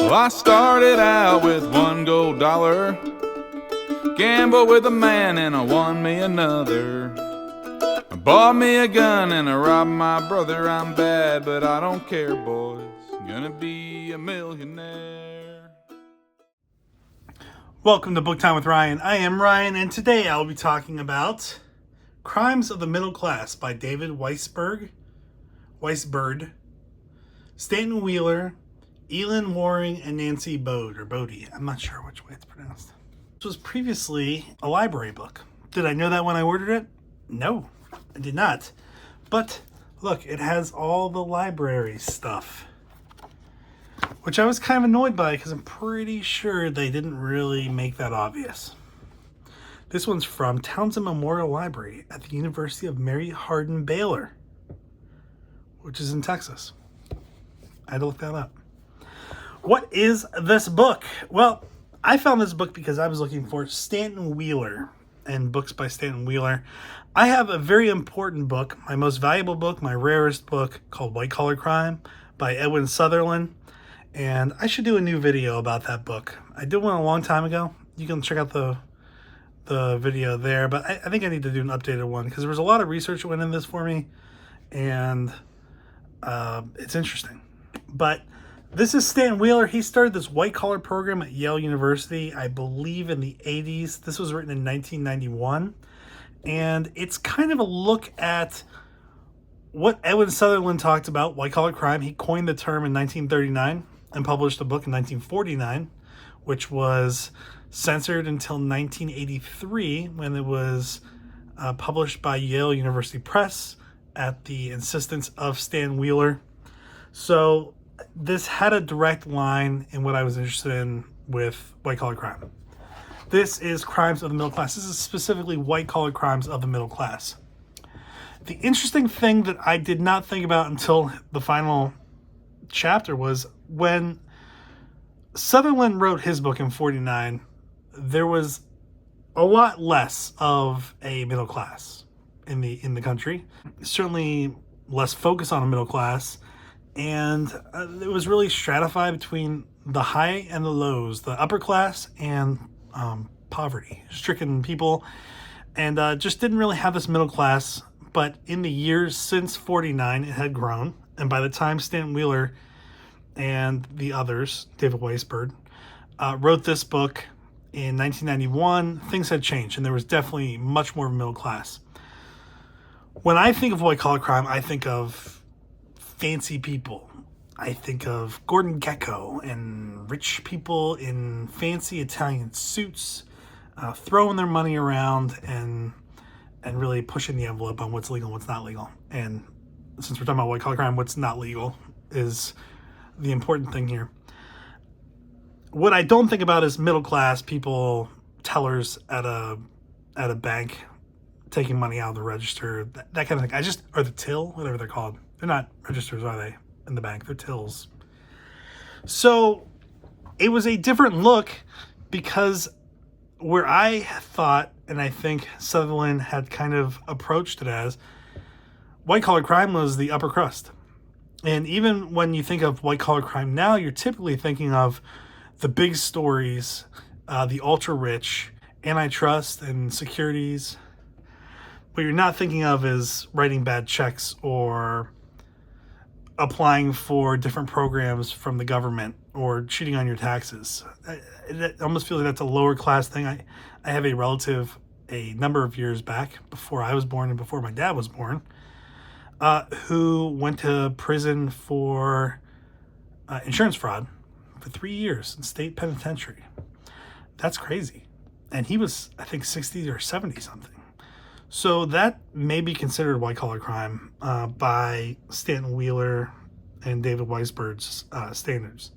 Well, I started out with $1 gold, gambled with a man and I won me another. I bought me a gun and I robbed my brother. I'm bad, but I don't care, boys. Gonna be a millionaire. Welcome to Book Time with Ryan. I am Ryan, and today I will be talking about Crimes of the Middle Class by David Weisburd, Stanton Wheeler, Elin Waring, and Nancy Bode, or Bode. I'm not sure which way it's pronounced. This was previously a library book. Did I know that when I ordered it? No, I did not. But look, it has all the library stuff, which I was kind of annoyed by because I'm pretty sure they didn't really make that obvious. This one's from Townsend Memorial Library at the University of Mary Hardin Baylor, which is in Texas. I had to look that up. What is this book? Well, I found this book because I was looking for Stanton Wheeler and books by Stanton Wheeler. I have a very important book, my most valuable book, my rarest book, called White Collar Crime by Edwin Sutherland. And I should do a new video about that book. I did one a long time ago. You can check out the video there. But I think I need to do an updated one because there was a lot of research that went in this for me. And it's interesting. But this is Stanton Wheeler. He started this white collar program at Yale University, I believe in the 80s. This was written in 1991. And it's kind of a look at what Edwin Sutherland talked about, white collar crime. He coined the term in 1939 and published a book in 1949, which was censored until 1983 when it was published by Yale University Press at the insistence of Stan Wheeler. So this had a direct line in what I was interested in with white collar crime. This is Crimes of the Middle Class. This is specifically white collar crimes of the middle class. The interesting thing that I did not think about until the final chapter was when Sutherland wrote his book in 1949, there was a lot less of a middle class in the country. Certainly less focus on a middle class, and it was really stratified between the high and the lows, the upper class and poverty-stricken people, and just didn't really have this middle class. But in the years since 1949, it had grown, and by the time Stanton Wheeler and the others, David Weisburd, wrote this book in 1991, things had changed, and there was definitely much more of a middle class. When I think of white-collar crime, I think of fancy people. I think of Gordon Gekko and rich people in fancy Italian suits, throwing their money around and really pushing the envelope on what's legal and what's not legal. And since we're talking about white-collar crime, what's not legal is the important thing here. What I don't think about is middle-class people, tellers at a bank, taking money out of the register, that kind of thing. Or the till, whatever they're called. They're not registers, are they, in the bank? They're tills. So it was a different look because where I thought, and I think Sutherland had kind of approached it as, white-collar crime was the upper crust. And even when you think of white-collar crime now, you're typically thinking of the big stories, the ultra-rich, antitrust and securities. What you're not thinking of is writing bad checks or applying for different programs from the government or cheating on your taxes. It almost feels like that's a lower class thing. I have a relative a number of years back, before I was born and before my dad was born, who went to prison for insurance fraud for 3 years in state penitentiary. That's crazy. And he was, I think, 60 or 70 something. So that may be considered white-collar crime by Stanton Wheeler and David Weisburd's standards.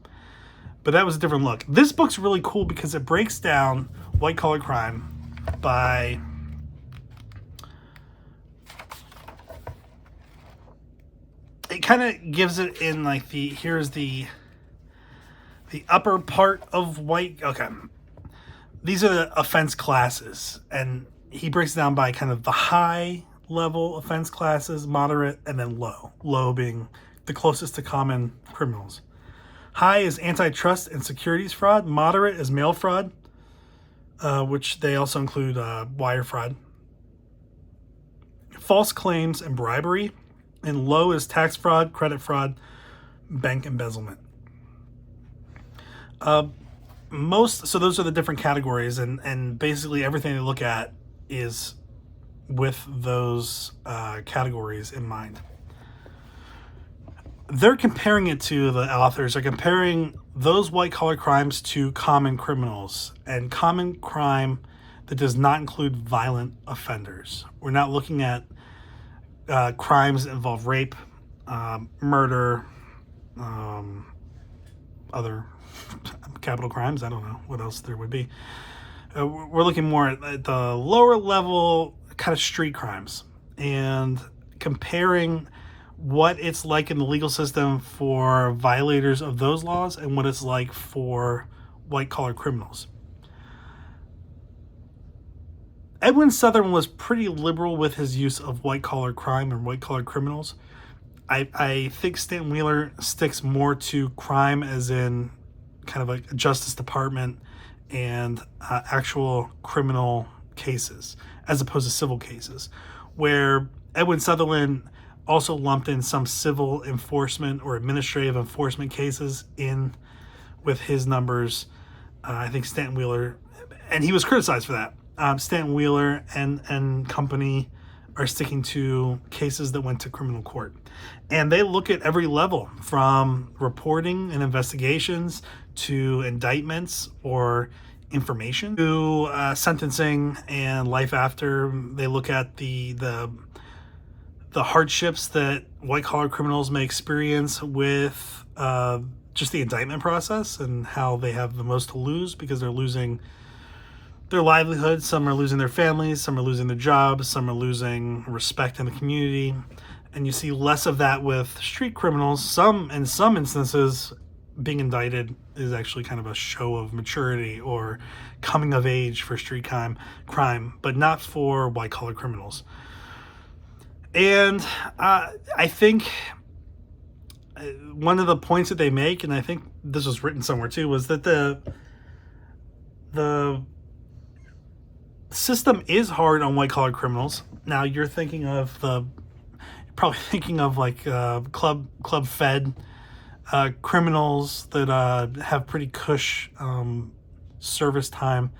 But that was a different look. This book's really cool because it breaks down white-collar crime by it kind of gives it in like here's the upper part of white. Okay, these are the offense classes, and he breaks it down by kind of the high level offense classes, moderate, and then low. Low being the closest to common criminals. High is antitrust and securities fraud. Moderate is mail fraud, which they also include wire fraud. False claims and bribery. And low is tax fraud, credit fraud, bank embezzlement. So those are the different categories, and basically everything they look at is with those categories in mind. They're comparing it to, the authors are comparing those white-collar crimes to common criminals, and common crime that does not include violent offenders. We're not looking at crimes that involve rape, murder, other capital crimes. I don't know what else there would be. We're looking more at the lower level kind of street crimes and comparing what it's like in the legal system for violators of those laws and what it's like for white-collar criminals. Edwin Sutherland was pretty liberal with his use of white-collar crime and white-collar criminals. I think Stanton Wheeler sticks more to crime as in kind of a Justice Department and actual criminal cases as opposed to civil cases, where Edwin Sutherland also lumped in some civil enforcement or administrative enforcement cases in with his numbers. I think Stanton Wheeler, and he was criticized for that. Stanton Wheeler and company are sticking to cases that went to criminal court. And they look at every level, from reporting and investigations to indictments or information to sentencing and life after. They look at the hardships that white-collar criminals may experience with just the indictment process and how they have the most to lose because they're losing their livelihood. Some are losing their families, some are losing their jobs, some are losing respect in the community. And you see less of that with street criminals. In some instances, being indicted is actually kind of a show of maturity or coming of age for street crime, but not for white-collar criminals. And I think one of the points that they make, and I think this was written somewhere too, was that the system is hard on white-collar criminals. Now you're probably thinking of like club fed criminals that have pretty cush service time.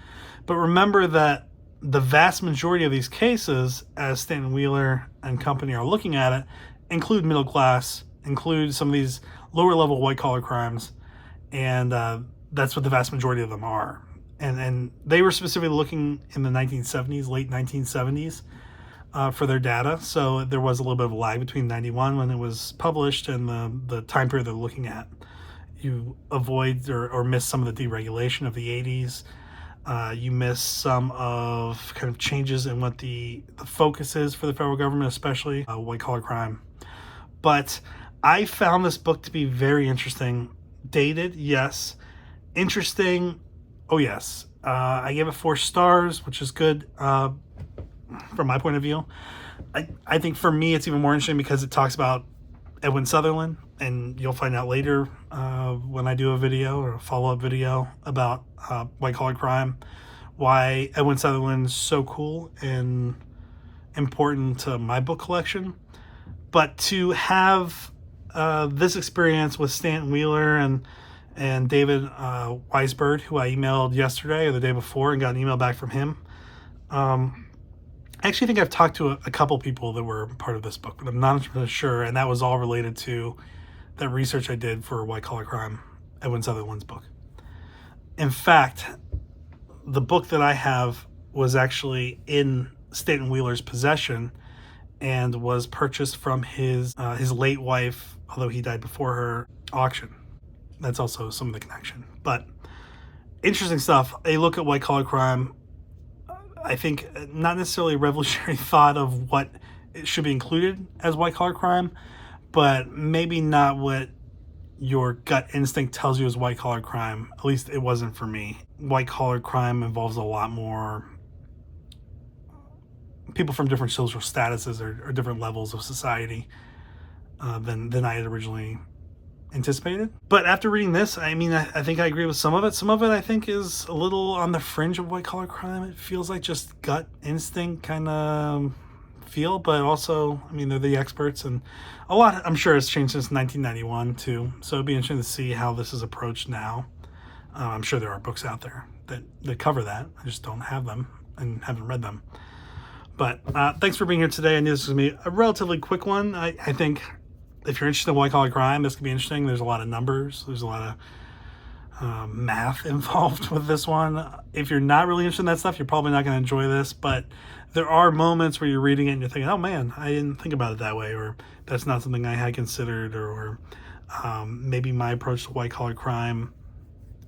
But remember that the vast majority of these cases, as Stanton Wheeler and company are looking at it, include middle class, include some of these lower level white collar crimes, and that's what the vast majority of them are. And they were specifically looking in the 1970s, late 1970s, for their data. So there was a little bit of a lag between 91 when it was published and the time period they're looking at. You avoid or miss some of the deregulation of the 80s. You miss some of kind of changes in what the focus is for the federal government, especially white-collar crime. But I found this book to be very interesting. Dated, yes. Interesting, oh yes. I gave it 4 stars, which is good from my point of view. I think for me it's even more interesting because it talks about Edwin Sutherland, and you'll find out later when I do a video or a follow-up video about white-collar crime, why Edwin Sutherland's so cool and important to my book collection. But to have this experience with Stanton Wheeler and David Weisburd, who I emailed yesterday or the day before and got an email back from him. I actually think I've talked to a couple people that were part of this book, but I'm not sure, and that was all related to that research I did for White Collar Crime, Edwin Sutherland's book. In fact, the book that I have was actually in Stanton Wheeler's possession and was purchased from his late wife, although he died before her, auction. That's also some of the connection. But interesting stuff. A look at white collar crime. I think not necessarily a revolutionary thought of what should be included as white collar crime, but maybe not what your gut instinct tells you is white collar crime. At least it wasn't for me. White collar crime involves a lot more people from different social statuses or different levels of society than I had originally anticipated. But after reading this, I mean, I think I agree with some of it. Some of it I think is a little on the fringe of white collar crime. It feels like just gut instinct kind of feel, but also, I mean, they're the experts, and a lot, I'm sure, has changed since 1991 too. So it'd be interesting to see how this is approached now. I'm sure there are books out there that cover that. I just don't have them and haven't read them. But thanks for being here today. I knew this was going to be a relatively quick one. I think if you're interested in white collar crime, this could be interesting. There's a lot of numbers. There's a lot of math involved with this one. If you're not really interested in that stuff, you're probably not going to enjoy this. But there are moments where you're reading it and you're thinking, oh man, I didn't think about it that way, or that's not something I had considered, or maybe my approach to white collar crime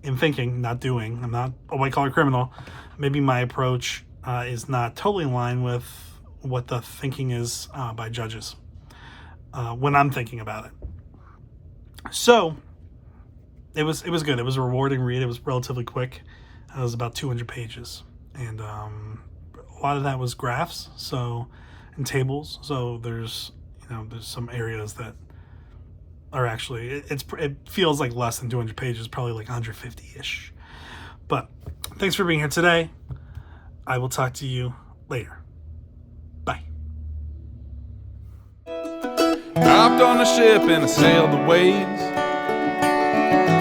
in thinking, not doing. I'm not a white collar criminal. Maybe my approach is not totally in line with what the thinking is by judges when I'm thinking about it. So it was good. It was a rewarding read. It was relatively quick. It was about 200 pages, and a lot of that was graphs, and tables. So there's some areas that are actually, it feels like less than 200 pages, probably like 150-ish. But thanks for being here today. I will talk to you later. Bye. Hopped on a ship and I sailed the waves,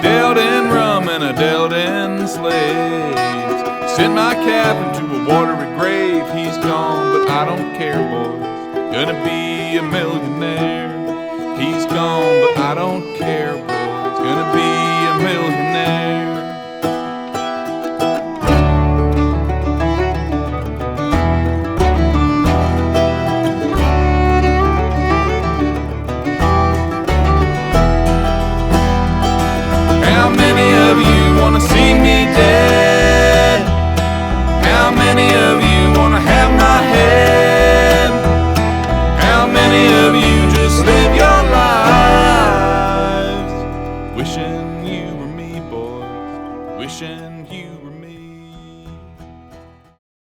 dealt in rum and I dealt in slaves. Sent my cap into a watery grave. He's gone, but I don't care, boys. Gonna be a millionaire. He's gone, but I don't care, boys. Gonna be a millionaire. How many of you wanna see me dead? How many of you wanna have my head? How many of you just live your lives wishing you were me, boys, wishing